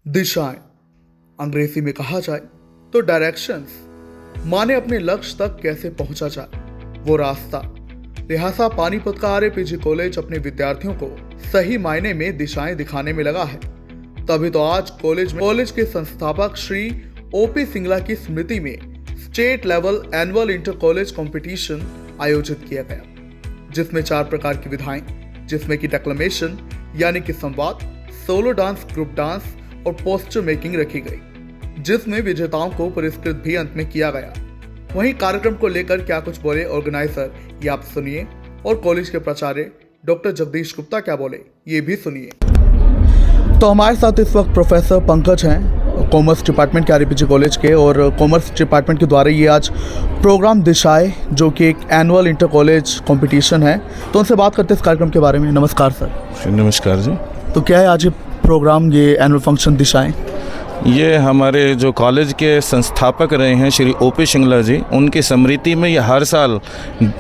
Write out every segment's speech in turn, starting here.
दिशाएं, अंग्रेजी में कहा जाए तो डायरेक्शंस, माने अपने लक्ष्य तक कैसे पहुंचा जाए वो रास्ता। लिहाजा पानीपत का आरएपीजी कॉलेज अपने विद्यार्थियों को सही मायने में दिशाएं दिखाने में लगा है। तभी तो आज कॉलेज के संस्थापक श्री ओपी सिंगला की स्मृति में state level annual inter college competition आयोजित किया गया, जिसमें 4 प्रकार की विधाएं, जिसमें कि डेक्लेमेशन यानी कि संवाद, सोलो डांस, ग्रुप डांस और पोस्टर मेकिंग रखी गई, जिसमें विजेताओं को पुरस्कृत भी अंत में किया गया। वहीं कार्यक्रम को लेकर क्या कुछ बोले ऑर्गेनाइजर, ये आप सुनिए, और कॉलेज के प्राचार्य डॉक्टर जगदीश गुप्ता क्या बोले ये भी सुनिए। तो हमारे साथ इस वक्त प्रोफेसर पंकज हैं, कॉमर्स डिपार्टमेंट के आरएपीजी कॉलेज के, और कॉमर्स डिपार्टमेंट के द्वारा ये आज प्रोग्राम दिशाएं, जो कि एक एनुअल इंटर कॉलेज कंपटीशन है, तो उनसे बात करते हैं इस कार्यक्रम के बारे में। नमस्कार सर। नमस्कार जी। तो क्या है आज ये प्रोग्राम, ये एनुअल फंक्शन दिशाएं? ये हमारे जो कॉलेज के संस्थापक रहे हैं श्री ओपी सिंगला जी, उनकी स्मृति में ये हर साल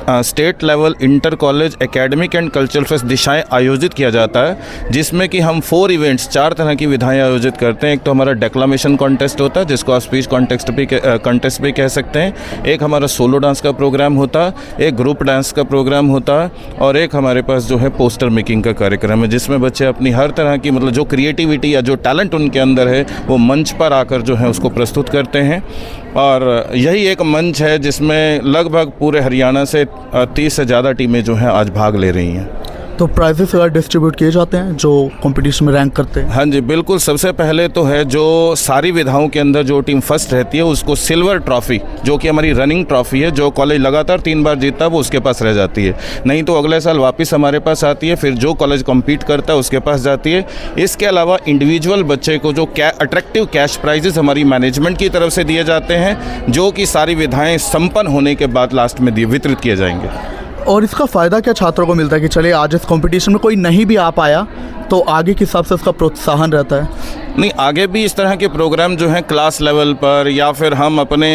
state level inter college academic and cultural fest दिशाएं आयोजित किया जाता है, जिसमें कि हम 4 इवेंट्स, 4 तरह की विधाएं आयोजित करते हैं। एक तो हमारा डेक्लामेशन कॉन्टेस्ट होता है, जिसको आप स्पीच कॉन्टेस्ट भी कह सकते हैं। एक हमारा सोलो डांस का प्रोग्राम होता है, एक ग्रुप डांस का प्रोग्राम होता है, और एक हमारे पास जो है पोस्टर मेकिंग का कार्यक्रम है, जिसमें बच्चे अपनी हर तरह की मतलब जो क्रिएटिविटी या जो टैलेंट उनके अंदर है वो मंच पर आकर जो है उसको प्रस्तुत करते हैं। और यही एक मंच है जिसमें लगभग पूरे हरियाणा से 30 से ज़्यादा टीमें जो हैं आज भाग ले रही हैं। तो प्राइजेस डिस्ट्रीब्यूट किए जाते हैं जो कंपटीशन में रैंक करते हैं? हाँ जी, बिल्कुल। सबसे पहले तो है जो सारी विधाओं के अंदर जो टीम फर्स्ट रहती है उसको सिल्वर ट्रॉफी, जो कि हमारी रनिंग ट्रॉफी है, जो कॉलेज लगातार 3 बार जीतता है वो उसके पास रह जाती है, नहीं तो अगले साल वापस हमारे पास आती है, फिर जो कॉलेज कम्पीट करता है उसके पास जाती है। इसके अलावा इंडिविजुअल बच्चे को जो अट्रैक्टिव कैश प्राइजेस हमारी मैनेजमेंट की तरफ से दिए जाते हैं, जो कि सारी विधाएँ संपन्न होने के बाद लास्ट में वितरित किए जाएंगे। और इसका फ़ायदा क्या छात्रों को मिलता है कि चले आज इस कंपटीशन में कोई नहीं भी आ पाया तो आगे के हिसाब से उसका प्रोत्साहन रहता है? नहीं, आगे भी इस तरह के प्रोग्राम जो हैं क्लास लेवल पर या फिर हम अपने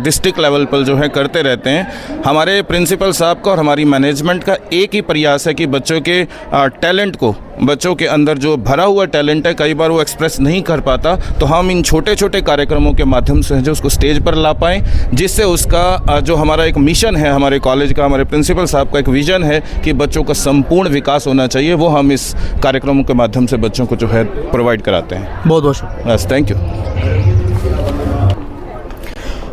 डिस्ट्रिक्ट लेवल पर जो है करते रहते हैं। हमारे प्रिंसिपल साहब का और हमारी मैनेजमेंट का एक ही प्रयास है कि बच्चों के टैलेंट को, बच्चों के अंदर जो भरा हुआ टैलेंट है, कई बार वो एक्सप्रेस नहीं कर पाता, तो हम इन छोटे छोटे कार्यक्रमों के माध्यम से जो उसको स्टेज पर ला पाएँ, जिससे उसका जो हमारा एक मिशन है हमारे कॉलेज का, हमारे प्रिंसिपल साहब का एक विज़न है कि बच्चों का संपूर्ण विकास होना चाहिए, वो हम इस कार्यक्रमों के माध्यम से बच्चों को जो है प्रोवाइड कराते हैं। बहुत बहुत शुक्रिया। बस, थैंक यू।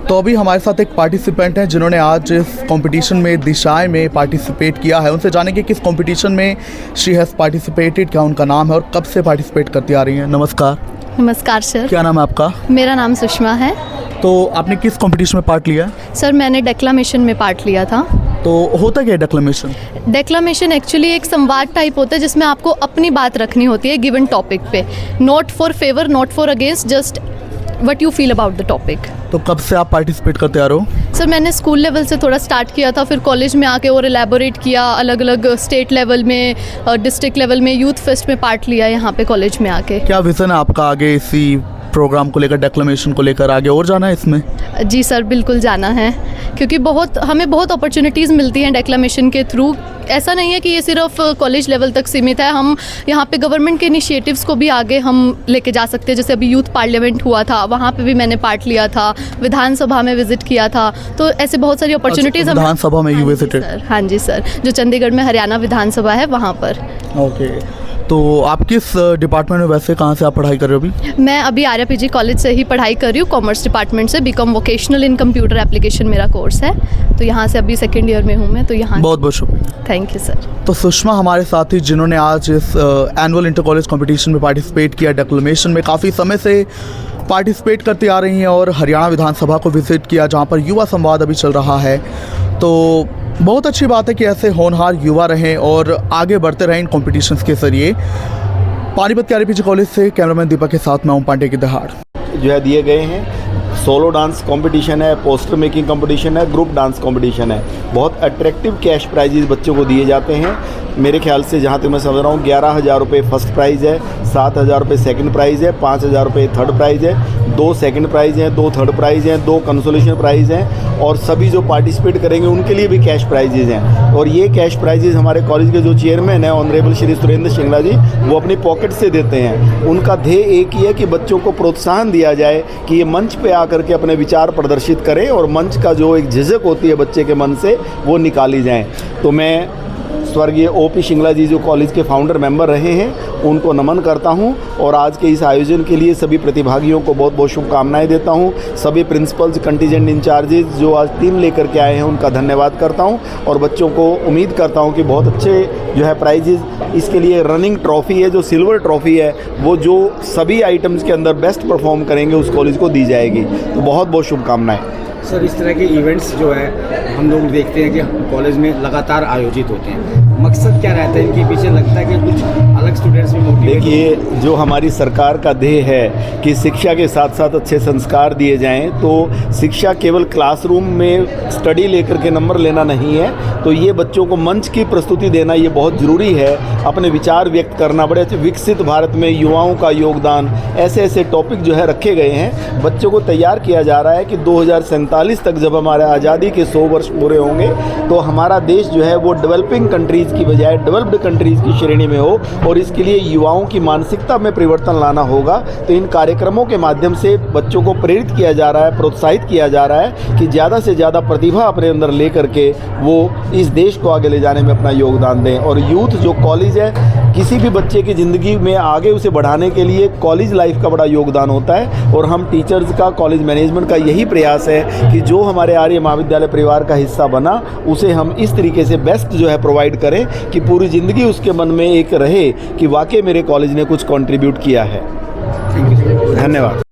तो अभी हमारे साथ एक पार्टिसिपेंट हैं जिन्होंने आज इस कंपटीशन में दिशाएं में पार्टिसिपेट किया है। उनसे जानेंगे किस कंपटीशन में शी हैज़ पार्टिसिपेटेड, क्या उनका नाम है और कब से पार्टिसिपेट करती आ रही हैं। नमस्कार। नमस्कार सर। क्या नाम है आपका? मेरा नाम सुषमा है। तो आपने किस कंपटीशन में पार्ट लिया? सर मैंने डेक्लामेशन में पार्ट लिया था। तो होता क्या है डेक्लामेशन? डेक्लामेशन एक्चुअली एक संवाद टाइप होता है, जिसमें आपको अपनी बात रखनी होती है गिवन टॉपिक पे, not for favour, not for against, just what you feel about the topic. तो कब से आप पार्टिसिपेट करते आ रहे हो? सर मैंने स्कूल लेवल से थोड़ा स्टार्ट किया था, फिर कॉलेज में आके और एलैबोरेट किया, अलग अलग स्टेट लेवल में, डिस्ट्रिक्ट लेवल में, यूथ फेस्ट में पार्ट लिया यहाँ पे कॉलेज में आके। क्या विज़न है आपका आगे इसी प्रोग्राम को लेकर, डेक्लेमेशन को लेकर? आगे और जाना है इसमें? जी सर, बिल्कुल जाना है, क्योंकि हमें बहुत अपॉर्चुनिटीज़ मिलती हैं डेक्लेमेशन के थ्रू। ऐसा नहीं है कि ये सिर्फ कॉलेज लेवल तक सीमित है, हम यहाँ पे गवर्नमेंट के इनिशिएटिव्स को भी आगे हम लेके जा सकते हैं। जैसे अभी यूथ पार्लियामेंट हुआ था, वहाँ पे भी मैंने पार्ट लिया था, विधानसभा में विजिट किया था, तो ऐसे बहुत सारी अपॉर्चुनिटीज़। विधानसभा में यू विजिटेड? हाँ जी सर, जो चंडीगढ़ में हरियाणा विधानसभा है वहाँ पर। ओके। तो आप किस डिपार्टमेंट में, वैसे कहाँ से आप पढ़ाई कर रहे हो अभी? मैं अभी आरएपीजी कॉलेज से ही पढ़ाई कर रही हूँ, कॉमर्स डिपार्टमेंट से, BCom vocational in computer application मेरा कोर्स है, तो यहाँ से अभी 2nd ईयर में हूँ मैं, तो यहाँ। बहुत बहुत शुक्रिया। Thank you sir. तो सुषमा हमारे साथ ही, जिन्होंने आज इस एनुअल इंटर कॉलेज कॉम्पिटिशन में पार्टिसिपेट किया, डेक्लेमेशन में काफ़ी समय से पार्टिसिपेट करती आ रही हैं और हरियाणा विधानसभा को विजिट किया, जहाँ पर युवा संवाद अभी चल रहा है। तो बहुत अच्छी बात है कि ऐसे होनहार युवा रहें और आगे बढ़ते रहें इन कॉम्पिटिशन्स के ज़रिए। पानीपत के आरएपीजी कॉलेज से कैमरामैन दीपक के साथ मैं ओम पांडे की दहाड़ जो है दिए गए हैं। सोलो डांस कंपटीशन है, पोस्टर मेकिंग कंपटीशन है, ग्रुप डांस कंपटीशन है। बहुत अट्रैक्टिव कैश प्राइजेस बच्चों को दिए जाते हैं। मेरे ख्याल से जहाँ तक मैं समझ रहा हूँ 11,000 रुपये फर्स्ट प्राइज़ है, 7,000 रुपये सेकंड प्राइज़ है, 5,000 रुपये थर्ड प्राइज़ है, 2 सेकंड प्राइज़ हैं, 2 थर्ड प्राइज़ हैं, 2 कंसोलेशन प्राइज़ हैं और सभी जो पार्टिसिपेट करेंगे उनके लिए भी कैश प्राइजेज़ हैं। और ये कैश प्राइजेज़ हमारे कॉलेज के जो चेयरमैन हैं ऑनरेबल श्री सुरेंद्र शिंगला जी, वो अपनी पॉकेट से देते हैं। उनका ध्येय एक ही है कि बच्चों को प्रोत्साहन दिया जाए कि ये मंच पे आकर के अपने विचार प्रदर्शित करें और मंच का जो एक झिझक होती है बच्चे के मन से वो निकाली जाए। तो मैं स्वर्गीय ओपी शिंगला जी जो कॉलेज के फाउंडर मेंबर रहे हैं उनको नमन करता हूं और आज के इस आयोजन के लिए सभी प्रतिभागियों को बहुत बहुत शुभकामनाएं देता हूं। सभी प्रिंसिपल्स, कंटीजेंट इंचार्जेस जो आज टीम लेकर के आए हैं उनका धन्यवाद करता हूं और बच्चों को उम्मीद करता हूं कि बहुत अच्छे जो है प्राइजेज़, इसके लिए रनिंग ट्रॉफ़ी है जो सिल्वर ट्रॉफ़ी है वो जो सभी आइटम्स के अंदर बेस्ट परफॉर्म करेंगे उस कॉलेज को दी जाएगी। तो बहुत बहुत शुभकामनाएँ। सर, इस तरह के इवेंट्स जो है हम लोग देखते हैं कि कॉलेज में लगातार आयोजित होते हैं, मकसद क्या रहता है इनके पीछे? लगता है कि कुछ अलग स्टूडेंट्स भी मोटिवेट। देखिए, जो हमारी सरकार का ध्येय है कि शिक्षा के साथ साथ अच्छे संस्कार दिए जाएं, तो शिक्षा केवल क्लासरूम में स्टडी लेकर के नंबर लेना नहीं है, तो ये बच्चों को मंच की प्रस्तुति देना ये बहुत ज़रूरी है। अपने विचार व्यक्त करना, बड़े अच्छे विकसित भारत में युवाओं का योगदान, ऐसे ऐसे टॉपिक जो है रखे गए हैं। बच्चों को तैयार किया जा रहा है कि 2047 तक जब हमारे आज़ादी के 100 वर्ष पूरे होंगे तो हमारा देश जो है वो डेवलपिंग कंट्रीज़ की बजाय डेवलप्ड कंट्रीज़ की श्रेणी में हो और इसके लिए युवाओं की मानसिकता में परिवर्तन लाना होगा। तो इन कार्यक्रमों के माध्यम से बच्चों को प्रेरित किया जा रहा है, प्रोत्साहित किया जा रहा है कि ज़्यादा से ज़्यादा प्रतिभा अपने अंदर ले करके वो इस देश को आगे ले जाने में अपना योगदान दें। और यूथ जो कॉलेज है, किसी भी बच्चे की ज़िंदगी में आगे उसे बढ़ाने के लिए कॉलेज लाइफ का बड़ा योगदान होता है और हम टीचर्स का, कॉलेज मैनेजमेंट का यही प्रयास है कि जो हमारे आर्य महाविद्यालय परिवार का हिस्सा बना उसे हम इस तरीके से बेस्ट जो है प्रोवाइड करें कि पूरी ज़िंदगी उसके मन में एक रहे कि वाकई मेरे कॉलेज ने कुछ कंट्रीब्यूट किया है। Thank you. धन्यवाद।